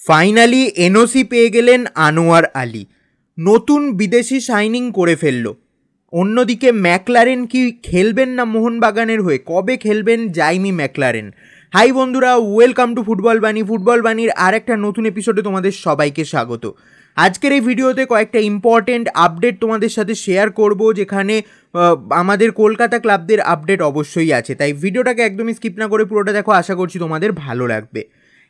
Finally NOC পেয়ে গেলেন আনোয়ার আলী, নতুন বিদেশি সাইনিং করে ফেলল। অন্যদিকে ম্যাকলারেন কি খেলবেন না মোহনবাগানের হয়ে? কবে খেলবেন জাইমি ম্যাকলারেন? হাই বন্ধুরা, ওয়েলকাম টু ফুটবল বাণীর আর একটা নতুন এপিসোডে তোমাদের সবাইকে স্বাগত। আজকের এই ভিডিওতে কয়েকটা ইম্পর্টেন্ট আপডেট তোমাদের সাথে শেয়ার করব, যেখানে আমাদের কলকাতা ক্লাবদের আপডেট অবশ্যই আছে, তাই ভিডিওটাকে একদমই স্কিপ না করে পুরোটা দেখো। আশা করছি তোমাদের ভালো লাগবে।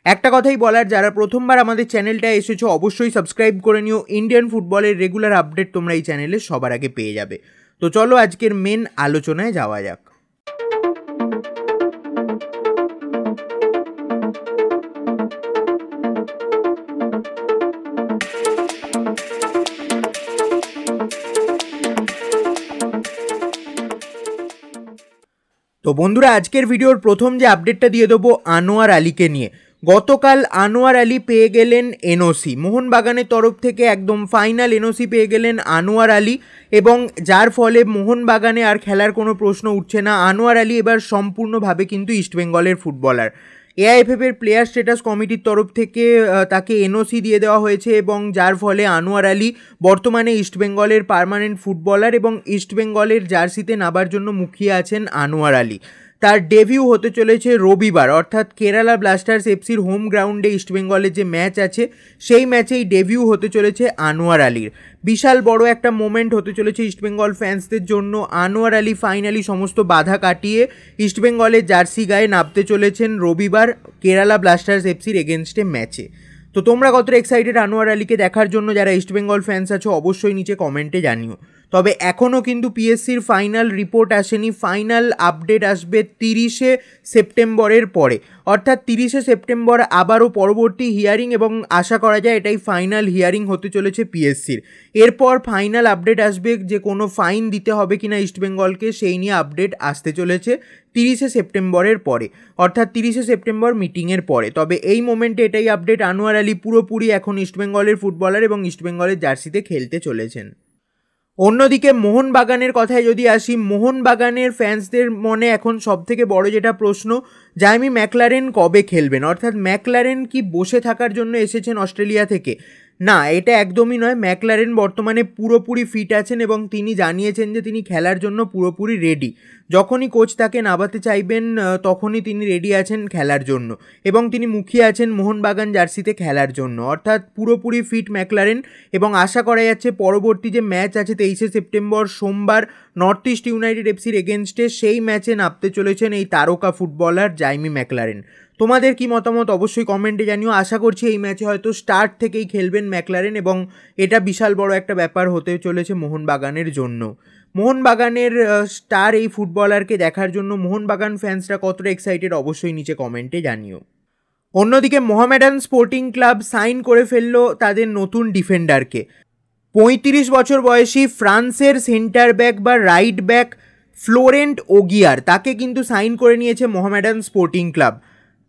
একটা কথাই বলার, যারা প্রথমবার আমাদের চ্যানেলটা এসেছো অবশ্যই সাবস্ক্রাইব করে নিও। ইন্ডিয়ান ফুটবলের রেগুলার আপডেট তোমরা এই চ্যানেলে সবার আগে পেয়ে যাবে। তো চলো আজকের মেন আলোচনায় যাওয়া যাক। তো বন্ধুরা, আজকের ভিডিওর প্রথম যে আপডেটটা দিয়ে দেবো আনোয়ার আলীকে নিয়ে। গতকাল আনোয়ার আলী পেয়ে গেলেন এনওসি, মোহনবাগানের তরফ থেকে একদম ফাইনাল এনওসি পেয়ে গেলেন আনোয়ার আলী, এবং যার ফলে মোহনবাগানে আর খেলার কোনো প্রশ্ন উঠছে না। আনোয়ার আলী এবার সম্পূর্ণভাবে কিন্তু ইস্টবেঙ্গলের ফুটবলার। এআইএফএফের প্লেয়ার স্ট্যাটাস কমিটির তরফ থেকে তাকে এনওসি দিয়ে দেওয়া হয়েছে, এবং যার ফলে আনোয়ার আলী বর্তমানে ইস্টবেঙ্গলের পার্মানেন্ট ফুটবলার, এবং ইস্টবেঙ্গলের জার্সিতে নাবার জন্য মুখিয়ে আছেন আনোয়ার আলী। তার ডেবিউ হতে চলেছে রবিবার, অর্থাৎ কেরালা ব্লাস্টার্স এফসির হোম গ্রাউন্ডে ইস্টবেঙ্গলের যে ম্যাচ আছে সেই ম্যাচেই ডেবিউ হতে চলেছে আনোয়ার আলীর। বিশাল বড় একটা মোমেন্ট হতে চলেছে ইস্টবেঙ্গল ফ্যান্সদের জন্য। আনোয়ার আলী ফাইনালি সমস্ত বাধা কাটিয়ে ইস্টবেঙ্গলের জার্সি গায়ে নামতে চলেছেন রবিবার কেরালা ব্লাস্টার্স এফসির এগেনস্টে ম্যাচে। তো তোমরা কতটা এক্সাইটেড আনোয়ার আলীকে দেখার জন্য? যারা ইস্টবেঙ্গল ফ্যান্স আছো অবশ্যই নিচে কমেন্টে জানিও। তবে এখনও কিন্তু পিএসসির ফাইনাল রিপোর্ট আসেনি। ফাইনাল আপডেট আসবে 30শে সেপ্টেম্বরের পরে, অর্থাৎ 30শে সেপ্টেম্বর আবারও পরবর্তী হিয়ারিং, এবং আশা করা যায় এটাই ফাইনাল হিয়ারিং হতে চলেছে পিএসসির। এরপর ফাইনাল আপডেট আসবে যে কোনো ফাইন দিতে হবে কিনা ইস্টবেঙ্গলকে, সেই নিয়ে আপডেট আসতে চলেছে 30শে সেপ্টেম্বরের পরে, অর্থাৎ 30শে সেপ্টেম্বর মিটিংয়ের পরে। তবে এই মোমেন্টে এটাই আপডেট, আনোয়ার আলী পুরোপুরি এখন ইস্টবেঙ্গলের ফুটবলার এবং ইস্টবেঙ্গলের জার্সিতে খেলতে চলেছেন। অন্যদিকে মোহনবাগানের কথায় যদি আসি, মোহনবাগানের ফ্যান্সদের মনে এখন সবথেকে বড় যেটা প্রশ্ন, জাইমি ম্যাকলারেন কবে খেলবেন? অর্থাৎ ম্যাকলারেন কি বসে থাকার জন্য এসেছেন অস্ট্রেলিয়া থেকে? না, এটা একদমই নয়। ম্যাকলারেন বর্তমানে পুরোপুরি ফিট আছেন, এবং তিনি জানিয়েছেন যে তিনি খেলার জন্য পুরোপুরি রেডি। যখনই কোচ তাকে নামাতে চাইবেন তখনই তিনি রেডি আছেন খেলার জন্য, এবং তিনি মুখিয়ে আছেন মোহনবাগান জার্সিতে খেলার জন্য, অর্থাৎ পুরোপুরি ফিট ম্যাকলারেন। এবং আশা করা যাচ্ছে পরবর্তী যে ম্যাচ আছে 23শে সেপ্টেম্বর সোমবার নর্থ ইস্ট ইউনাইটেড এফসির এগেনস্টে, সেই ম্যাচে নামতে চলেছেন এই তারকা ফুটবলার জাইমি ম্যাকলারেন। তোমাদের কি মতামত অবশ্যই কমেন্টে জানিও। আশা করছি এই ম্যাচে হয়তো স্টার্ট থেকেই খেলবেন ম্যাকলারেন, এবং এটা বিশাল বড় একটা ব্যাপার হতে চলেছে মোহনবাগানের জন্য। মোহনবাগানের স্টার এই ফুটবলারকে দেখার জন্য মোহনবাগান ফ্যান্সরা কতটা এক্সাইটেড অবশ্যই নিচে কমেন্টে জানিও। অন্যদিকে মোহামেডান স্পোর্টিং ক্লাব সাইন করে ফেললো তাদের নতুন ডিফেন্ডারকে। 35 বছর বয়সী ফ্রান্সের সেন্টার ব্যাক বা রাইট ব্যাক ফ্লোরেন্ট ওগিয়ার, তাকে কিন্তু সাইন করে নিয়েছে মোহামেডান স্পোর্টিং ক্লাব।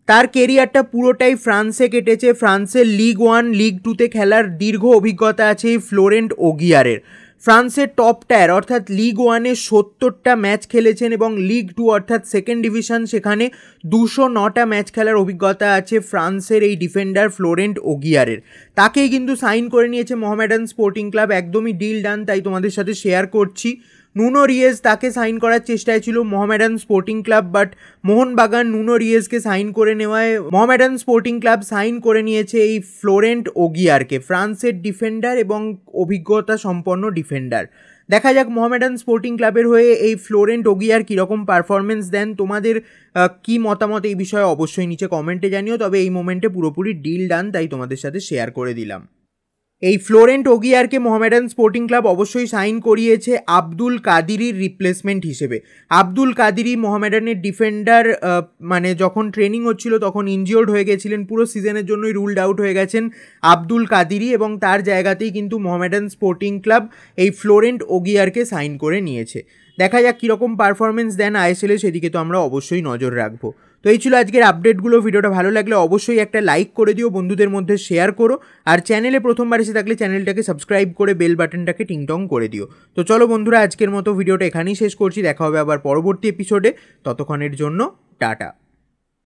তার কেরিয়ারটা পুরোটাই ফ্রান্সে কেটেছে। ফ্রান্সের লিগ 1 লিগ 2তে খেলার দীর্ঘ অভিজ্ঞতা আছে এই ফ্লোরেন্ট ওগিয়ারের। ফ্রান্সের টপ টায়ার অর্থাৎ লিগ 1-এ 70টা ম্যাচ খেলেছেন, এবং লিগ 2 অর্থাৎ সেকেন্ড ডিভিশন সেখানে 209টা ম্যাচ খেলার অভিজ্ঞতা আছে ফ্রান্সের এই ডিফেন্ডার ফ্লোরেন্ট ওগিয়ারের। তাকেই কিন্তু সাইন করে নিয়েছে মোহামেডান স্পোর্টিং ক্লাব। একদমই ডিল ডান, তাই তোমাদের সাথে শেয়ার করছি। নুনো রিয়েজ তাকে সাইন করার চেষ্টায় ছিল Mohammedan Sporting Club, but Mohun Bagan Nuno রিয়েজকে সাইন করে নেওয়ায় মোহামেডান স্পোর্টিং ক্লাব সাইন করে নিয়েছে এই ফ্লোরেন্ট ওগিয়ারকে, ফ্রান্সের ডিফেন্ডার এবং অভিজ্ঞতা সম্পন্ন ডিফেন্ডার। দেখা যাক মোহামেডান স্পোর্টিং ক্লাবের হয়ে এই ফ্লোরেন্ট ওগিয়ার কীরকম পারফরমেন্স দেন। তোমাদের কি মতামত এই বিষয়ে অবশ্যই নিচে কমেন্টে জানিও। তবে এই মোমেন্টে পুরোপুরি ডিল ডান, তাই তোমাদের সাথে শেয়ার করে দিলাম। এই ফ্লোরেন্ট ওগিয়ারকে মোহামেডান স্পোর্টিং ক্লাব অবশ্যই সাইন করিয়েছে আব্দুল কাদিরির রিপ্লেসমেন্ট হিসেবে। আব্দুল কাদিরি মোহামেডানের ডিফেন্ডার, মানে যখন ট্রেনিং হচ্ছিল তখন ইনজিওর্ড হয়ে গেছিলেন, পুরো সিজনের জন্যই রুলড আউট হয়ে গেছেন আব্দুল কাদিরি, এবং তার জায়গাতেই কিন্তু মোহামেডান স্পোর্টিং ক্লাব এই ফ্লোরেন্ট ওগিয়ারকে সাইন করে নিয়েছে। দেখা যাক কীরকম পারফরমেন্স দেন আইএসএলে, সেদিকে তো আমরা অবশ্যই নজর রাখবো। তো এই ছিল আজকের আপডেটগুলো। ভিডিওটা ভালো লাগলে অবশ্যই একটা লাইক করে দিও, বন্ধুদের মধ্যে শেয়ার করো, আর চ্যানেলে প্রথমবার এসে থাকলে চ্যানেলটাকে সাবস্ক্রাইব করে বেল বাটনটাকে টিংটং করে দিও। তো চলো বন্ধুরা, আজকের মতো ভিডিওটা এখানেই শেষ করছি। দেখা হবে আবার পরবর্তী এপিসোডে। ততক্ষণের জন্য টাটা।